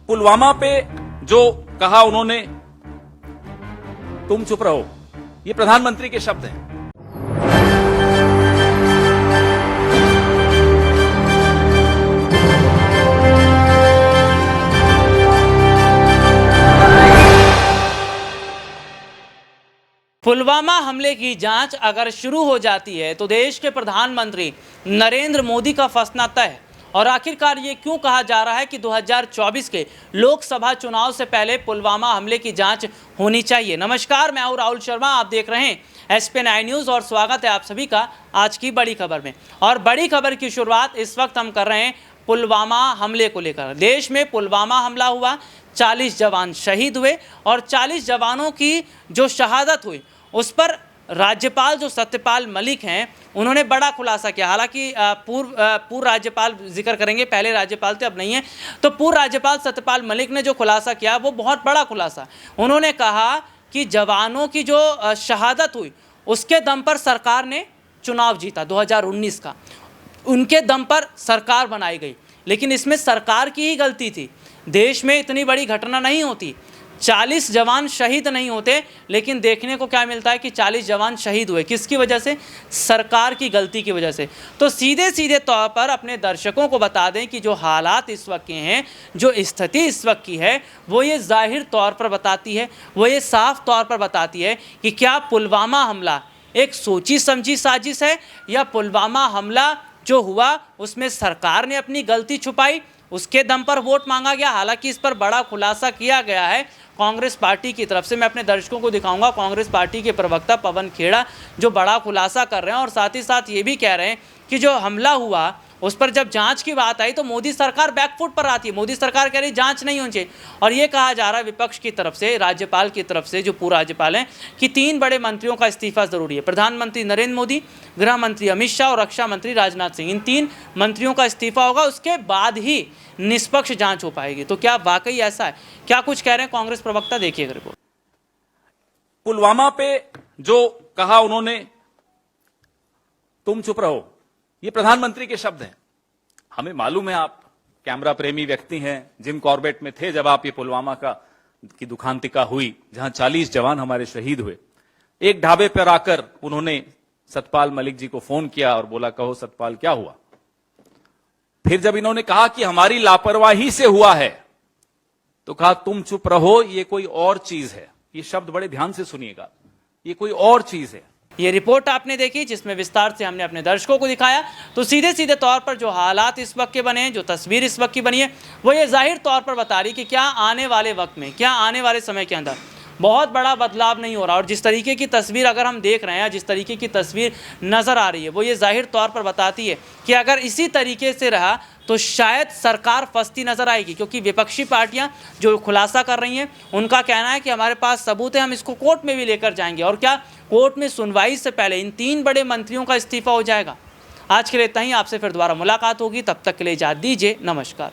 पुलवामा पे जो कहा उन्होंने, तुम चुप रहो, ये प्रधानमंत्री के शब्द हैं। पुलवामा हमले की जांच अगर शुरू हो जाती है तो देश के प्रधानमंत्री नरेंद्र मोदी का फंसना तय है। और आखिरकार ये क्यों कहा जा रहा है कि 2024 के लोकसभा चुनाव से पहले पुलवामा हमले की जांच होनी चाहिए। नमस्कार, मैं हूं राहुल शर्मा, आप देख रहे हैं SP9 न्यूज़ और स्वागत है आप सभी का आज की बड़ी खबर में। और बड़ी खबर की शुरुआत इस वक्त हम कर रहे हैं पुलवामा हमले को लेकर। देश में पुलवामा हमला हुआ, 40 जवान शहीद हुए और 40 जवानों की जो शहादत हुई उस पर राज्यपाल जो सत्यपाल मलिक हैं उन्होंने बड़ा खुलासा किया। हालांकि पूर्व राज्यपाल जिक्र करेंगे, पहले राज्यपाल थे अब नहीं है, तो पूर्व राज्यपाल सत्यपाल मलिक ने जो खुलासा किया वो बहुत बड़ा खुलासा। उन्होंने कहा कि जवानों की जो शहादत हुई उसके दम पर सरकार ने चुनाव जीता 2019 का, उनके दम पर सरकार बनाई गई, लेकिन इसमें सरकार की ही गलती थी। देश में इतनी बड़ी घटना नहीं होती, 40 जवान शहीद नहीं होते, लेकिन देखने को क्या मिलता है कि 40 जवान शहीद हुए। किसकी वजह से? सरकार की गलती की वजह से। तो सीधे सीधे तौर पर अपने दर्शकों को बता दें कि जो हालात इस वक्त के हैं, जो स्थिति इस वक्त की है, वो ये जाहिर तौर पर बताती है, वो ये साफ तौर पर बताती है कि क्या पुलवामा हमला एक सोची समझी साजिश है या पुलवामा हमला जो हुआ उसमें सरकार ने अपनी गलती छुपाई, उसके दम पर वोट मांगा गया। हालांकि इस पर बड़ा खुलासा किया गया है कांग्रेस पार्टी की तरफ से। मैं अपने दर्शकों को दिखाऊंगा कांग्रेस पार्टी के प्रवक्ता पवन खेड़ा जो बड़ा खुलासा कर रहे हैं और साथ ही साथ ये भी कह रहे हैं कि जो हमला हुआ उस पर जब जांच की बात आई तो मोदी सरकार बैकफुट पर आती है। मोदी सरकार कह रही जांच नहीं होनी चाहिए। और ये कहा जा रहा है विपक्ष की तरफ से, राज्यपाल की तरफ से, जो पूर्व राज्यपाल हैं, कि 3 बड़े मंत्रियों का इस्तीफा ज़रूरी है। प्रधानमंत्री नरेंद्र मोदी, गृह मंत्री अमित शाह और रक्षा मंत्री राजनाथ सिंह, इन 3 मंत्रियों का इस्तीफा होगा, उसके बाद ही निष्पक्ष जाँच हो पाएगी। तो क्या वाकई ऐसा है? क्या कुछ कह रहे हैं कांग्रेस प्रवक्ता, देखिए रिपोर्ट। पुलवामा पे जो कहा उन्होंने, तुम चुप रहो, ये प्रधानमंत्री के शब्द हैं। हमें मालूम है आप कैमरा प्रेमी व्यक्ति हैं, जिम कॉर्बेट में थे जब आप ये पुलवामा की दुखांतिका हुई जहां 40 जवान हमारे शहीद हुए। एक ढाबे पर आकर उन्होंने सतपाल मलिक जी को फोन किया और बोला, कहो सतपाल क्या हुआ? फिर जब इन्होंने कहा कि हमारी लापरवाही से हुआ है, तो कहा तुम चुप रहो, ये कोई और चीज है। ये शब्द बड़े ध्यान से सुनिएगा, ये कोई और चीज है। ये रिपोर्ट आपने देखी जिसमें विस्तार से हमने अपने दर्शकों को दिखाया। तो सीधे सीधे तौर पर जो हालात इस वक्त के बने हैं, जो तस्वीर इस वक्त की बनी है, वो ये जाहिर तौर पर बता रही कि क्या आने वाले वक्त में, क्या आने वाले समय के अंदर बहुत बड़ा बदलाव नहीं हो रहा। और जिस तरीके की तस्वीर अगर हम देख रहे हैं, जिस तरीके की तस्वीर नज़र आ रही है, वो ये जाहिर तौर पर बताती है कि अगर इसी तरीके से रहा तो शायद सरकार फंसती नजर आएगी। क्योंकि विपक्षी पार्टियां जो खुलासा कर रही हैं, उनका कहना है कि हमारे पास सबूत है, हम इसको कोर्ट में भी लेकर जाएंगे। और क्या कोर्ट में सुनवाई से पहले इन 3 बड़े मंत्रियों का इस्तीफा हो जाएगा? आज के लिए इतना ही, आपसे फिर दोबारा मुलाकात होगी, तब तक के लिए इजाज़त दीजिए, नमस्कार।